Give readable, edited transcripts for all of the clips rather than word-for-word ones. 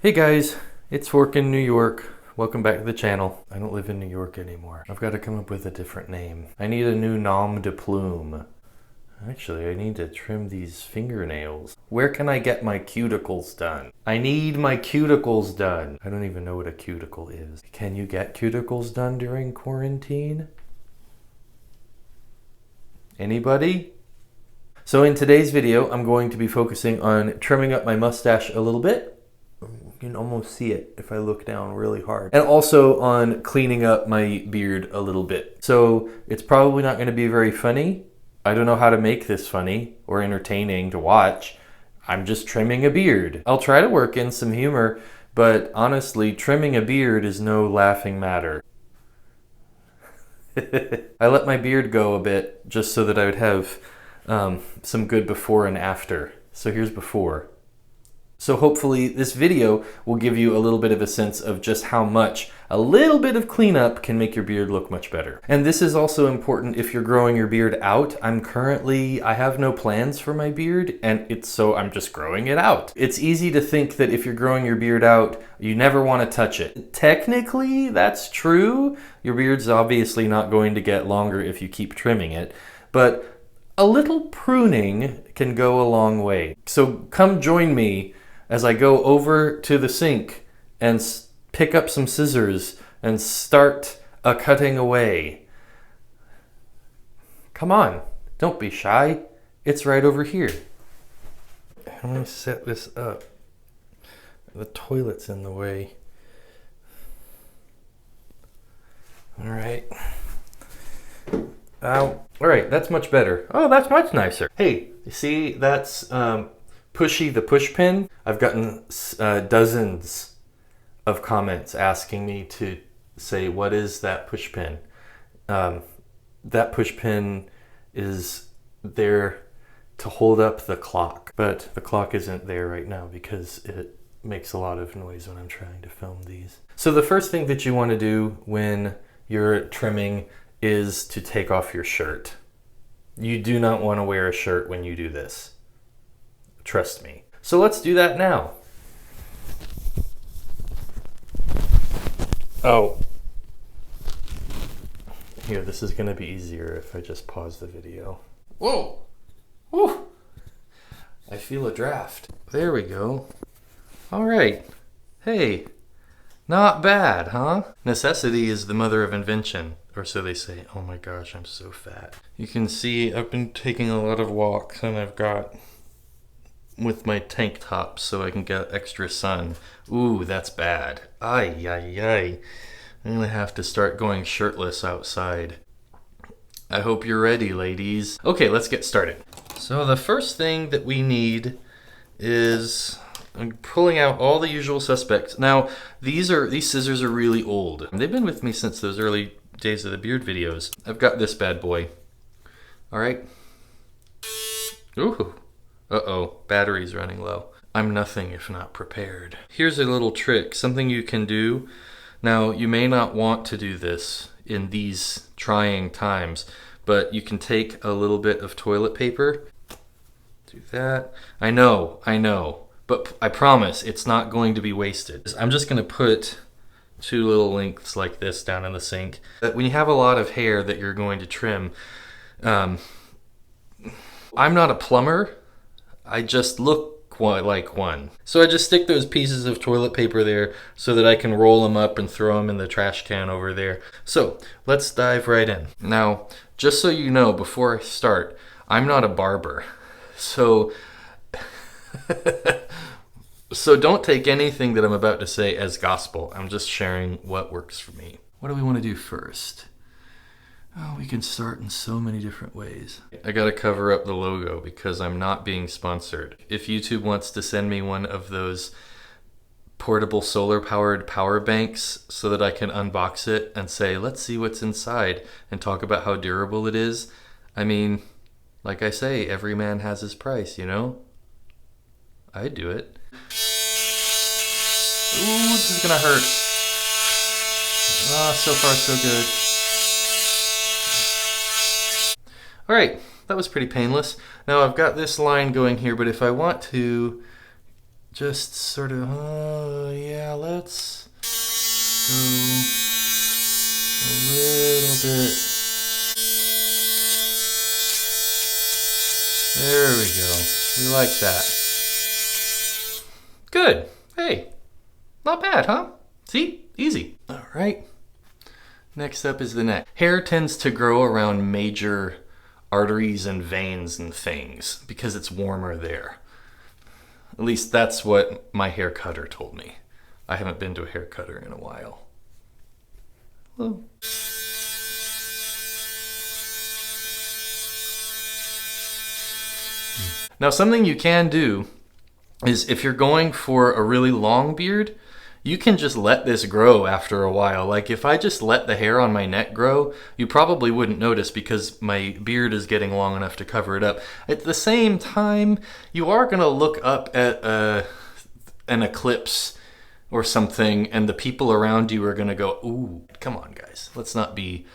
Hey guys, it's Fork in New York. Welcome back to the channel. I don't live in New York anymore. I've got to come up with a different name. I need a new nom de plume. Actually, I need to trim these fingernails. Where can I get my cuticles done? I need my cuticles done. I don't even know what a cuticle is. Can you get cuticles done during quarantine? Anybody? So in today's video, I'm going to be focusing on trimming up my mustache a little bit. You can almost see it if I look down really hard. And also on cleaning up my beard a little bit. So it's probably not going to be very funny. I don't know how to make this funny or entertaining to watch. I'm just trimming a beard. I'll try to work in some humor, but honestly, trimming a beard is no laughing matter. I let my beard go a bit just so that I would have some good before and after. So here's before. So hopefully this video will give you a little bit of a sense of just how much a little bit of cleanup can make your beard look much better. And this is also important if you're growing your beard out. I have no plans for my beard, and so I'm just growing it out. It's easy to think that if you're growing your beard out, you never want to touch it. Technically, that's true. Your beard's obviously not going to get longer if you keep trimming it, but a little pruning can go a long way. So come join me as I go over to the sink and pick up some scissors and start cutting away. Come on, don't be shy. It's right over here. I'm gonna set this up. The toilet's in the way. All right. Ow. All right, that's much better. Oh, that's much nicer. Hey, you see that's Pushy the push pin? I've gotten dozens of comments asking me to say, what is that push pin? That push pin is there to hold up the clock, but the clock isn't there right now because it makes a lot of noise when I'm trying to film these. So the first thing that you want to do when you're trimming is to take off your shirt. You do not want to wear a shirt when you do this. Trust me. So let's do that now. Oh. Here, this is going to be easier if I just pause the video. Whoa! Woo! I feel a draft. There we go. All right. Hey, not bad, huh? Necessity is the mother of invention, or so they say. Oh my gosh, I'm so fat. You can see I've been taking a lot of walks and I've got with my tank top so I can get extra sun. Ooh, that's bad. Ay, ay, ay. I'm gonna have to start going shirtless outside. I hope you're ready, ladies. Okay, let's get started. So the first thing that we need is I'm pulling out all the usual suspects. Now, these scissors are really old. They've been with me since those early days of the beard videos. I've got this bad boy. All right. Ooh. Uh-oh, battery's running low. I'm nothing if not prepared. Here's a little trick, something you can do. Now, you may not want to do this in these trying times, but you can take a little bit of toilet paper. Do that. I know, but I promise it's not going to be wasted. I'm just gonna put two little lengths like this down in the sink. When you have a lot of hair that you're going to trim, I'm not a plumber. I just look like one. So I just stick those pieces of toilet paper there so that I can roll them up and throw them in the trash can over there. So let's dive right in. Now, just so you know, before I start, I'm not a barber. So, so don't take anything that I'm about to say as gospel. I'm just sharing what works for me. What do we want to do first? Oh, we can start in so many different ways. I gotta cover up the logo because I'm not being sponsored. If YouTube wants to send me one of those portable solar-powered power banks so that I can unbox it and say, let's see what's inside and talk about how durable it is. I mean, like I say, every man has his price, you know? I'd do it. Ooh, this is gonna hurt. Ah, so far so good. All right, that was pretty painless. Now I've got this line going here, but if I want to just sort of, let's go a little bit. There we go. We like that. Good. Hey, not bad, huh? See? Easy. All right. Next up is the neck. Hair tends to grow around major arteries and veins and things because it's warmer there. At least that's what my hair cutter told me. I haven't been to a hair cutter in a while. Hello. Now, something you can do is if you're going for a really long beard, you can just let this grow after a while. Like if I just let the hair on my neck grow, you probably wouldn't notice because my beard is getting long enough to cover it up. At the same time, you are gonna look up at an eclipse or something and the people around you are gonna go, ooh, come on guys, let's not be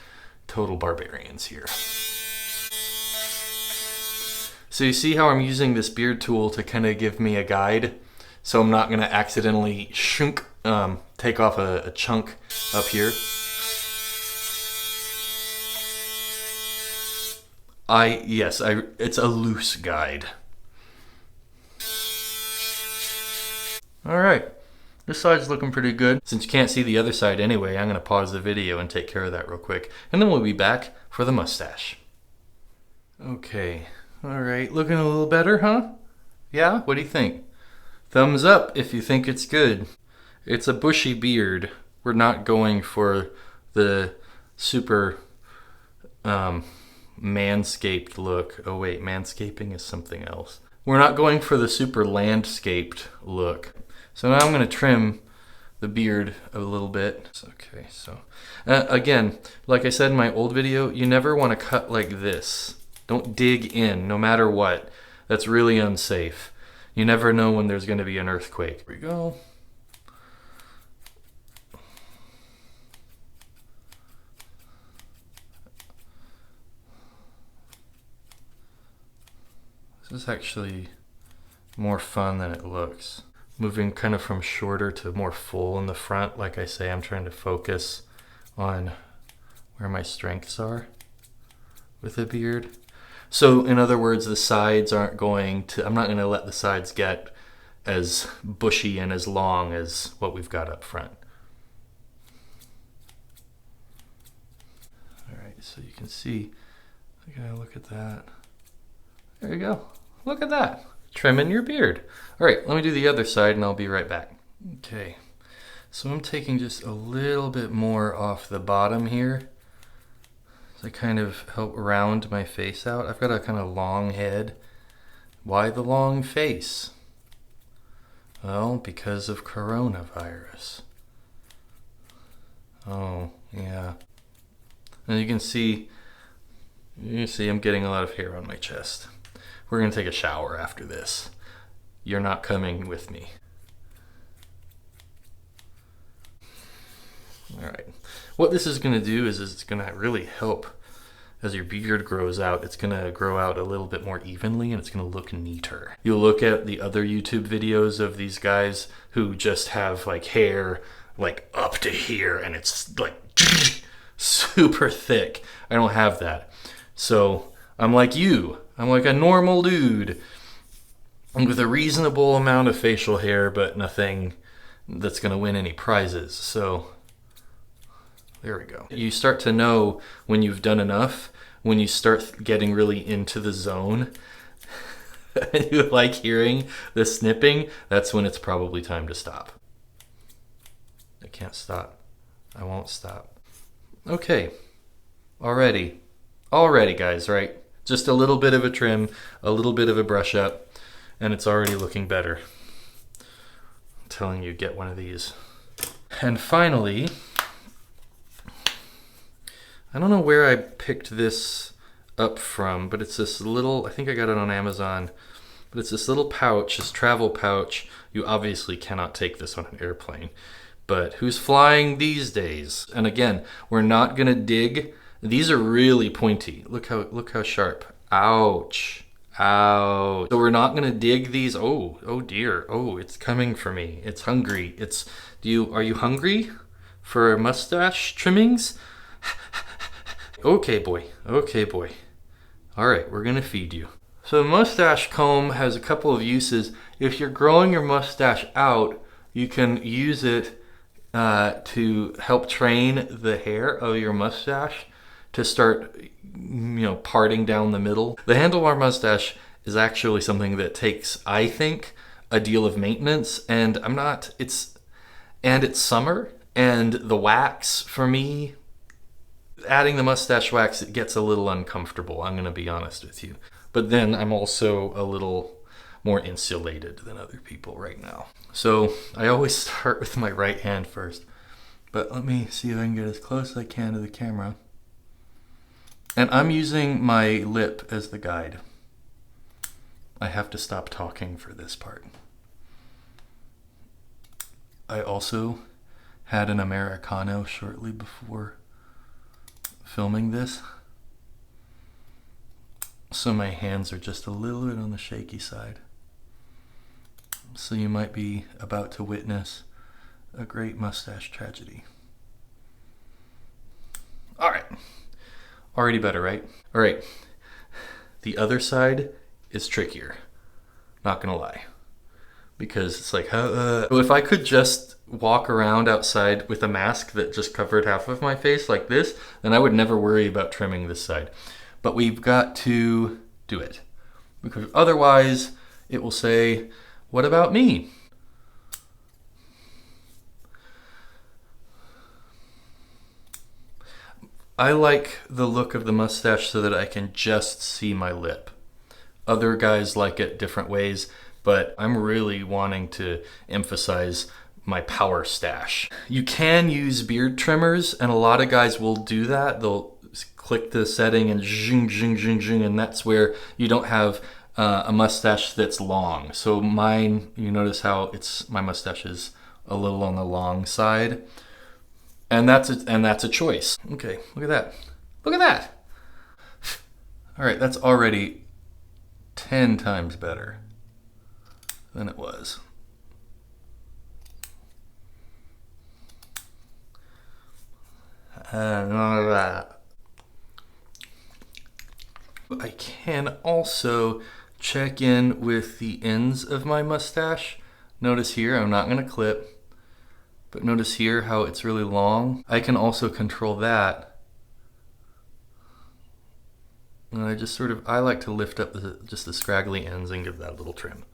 total barbarians here. So you see how I'm using this beard tool to kind of give me a guide? So I'm not gonna accidentally take off a chunk up here. It's a loose guide. All right, this side's looking pretty good. Since you can't see the other side anyway, I'm gonna pause the video and take care of that real quick. And then we'll be back for the mustache. Okay, all right, looking a little better, huh? Yeah, what do you think? Thumbs up if you think it's good. It's a bushy beard. We're not going for the super manscaped look. Oh wait, manscaping is something else. We're not going for the super landscaped look. So now I'm gonna trim the beard a little bit. Okay, so again, like I said in my old video, you never wanna cut like this. Don't dig in, no matter what. That's really unsafe. You never know when there's gonna be an earthquake. Here we go. This is actually more fun than it looks. Moving kind of from shorter to more full in the front. Like I say, I'm trying to focus on where my strengths are with the beard. So in other words, the sides aren't going to, I'm not going to let the sides get as bushy and as long as what we've got up front. All right, so you can see, look at that. There you go. Look at that. Trimming your beard. All right, let me do the other side and I'll be right back. Okay, so I'm taking just a little bit more off the bottom here. To kind of help round my face out. I've got a kind of long head. Why the long face? Well, because of coronavirus. Oh, yeah. And you can see I'm getting a lot of hair on my chest. We're gonna take a shower after this. You're not coming with me. All right. What this is going to do is it's going to really help as your beard grows out. It's going to grow out a little bit more evenly and it's going to look neater. You'll look at the other YouTube videos of these guys who just have like hair like up to here and it's like super thick. I don't have that. So I'm like you. I'm like a normal dude with a reasonable amount of facial hair, but nothing that's going to win any prizes. So there we go. You start to know when you've done enough, when you start getting really into the zone, and you like hearing the snipping, that's when it's probably time to stop. I can't stop. I won't stop. Okay. Already guys, right? Just a little bit of a trim, a little bit of a brush up, and it's already looking better. I'm telling you, get one of these. And finally, I don't know where I picked this up from, but it's this little, I think I got it on Amazon, but it's this little pouch, this travel pouch. You obviously cannot take this on an airplane, but who's flying these days? And again, we're not gonna dig. These are really pointy. Look how sharp. Ouch. Ow. So we're not gonna dig these. Oh, oh dear. Oh, it's coming for me. It's hungry. Are you hungry for mustache trimmings? Okay, boy. Okay, boy. All right, we're gonna feed you. So the mustache comb has a couple of uses. If you're growing your mustache out, you can use it to help train the hair of your mustache to start, parting down the middle. The handlebar mustache is actually something that takes, I think, a deal of maintenance, and it's summer, and the wax, for me, adding the mustache wax, it gets a little uncomfortable, I'm gonna be honest with you. But then I'm also a little more insulated than other people right now. So I always start with my right hand first. But let me see if I can get as close as I can to the camera. And I'm using my lip as the guide. I have to stop talking for this part. I also had an Americano shortly before filming this. So my hands are just a little bit on the shaky side. So you might be about to witness a great mustache tragedy. All right. Already better, right? All right. The other side is trickier. Not gonna lie. Because it's like, if I could just walk around outside with a mask that just covered half of my face like this, then I would never worry about trimming this side. But we've got to do it. Because otherwise, it will say, what about me? I like the look of the mustache so that I can just see my lip. Other guys like it different ways, but I'm really wanting to emphasize my power stash. You can use beard trimmers, and a lot of guys will do that. They'll click the setting and zing, zing, zing, zing, and that's where you don't have a mustache that's long. So mine, you notice how my mustache is a little on the long side. And that's a choice. Okay, look at that. Look at that. All right, that's already 10 times better than it was. I can also check in with the ends of my mustache. Notice here, I'm not gonna clip. But notice here how it's really long. I can also control that. And I like to lift up just the scraggly ends and give that a little trim.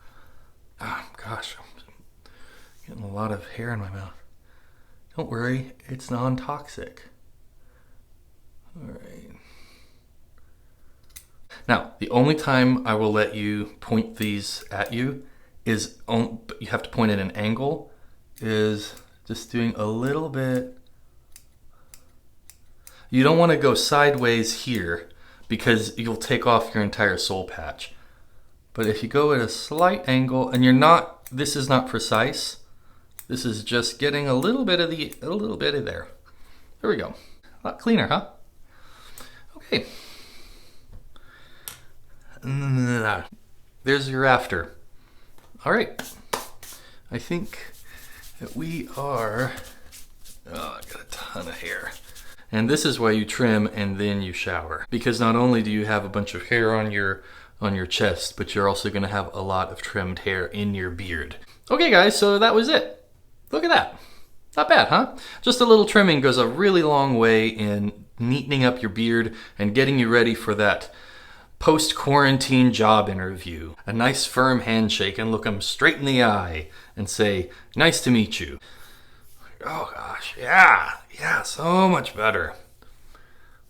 Oh gosh, I'm getting a lot of hair in my mouth. Don't worry, it's non-toxic. All right. Now, the only time I will let you point these at you is, you have to point at an angle, is just doing a little bit. You don't want to go sideways here because you'll take off your entire soul patch. But if you go at a slight angle, and this is not precise, this is just getting a little bit of there. There we go. A lot cleaner, huh? Okay. There's your after. All right. I think that we are, I got a ton of hair. And this is why you trim and then you shower. Because not only do you have a bunch of hair on your chest, but you're also gonna have a lot of trimmed hair in your beard. Okay guys, so that was it. Look at that. Not bad, huh? Just a little trimming goes a really long way in neatening up your beard and getting you ready for that post-quarantine job interview. A nice firm handshake and look them straight in the eye and say, nice to meet you. Oh gosh, yeah, so much better.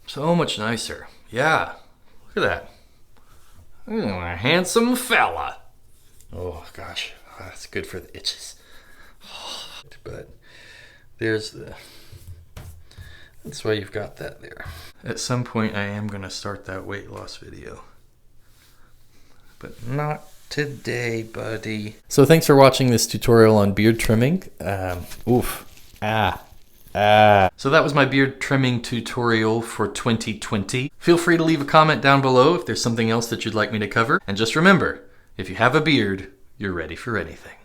So much nicer. Yeah, look at that. A handsome fella. Oh gosh, that's good for the itches. But that's why you've got that there. At some point I am gonna start that weight loss video. But not today, buddy. So thanks for watching this tutorial on beard trimming. So that was my beard trimming tutorial for 2020. Feel free to leave a comment down below if there's something else that you'd like me to cover. And just remember, if you have a beard, you're ready for anything.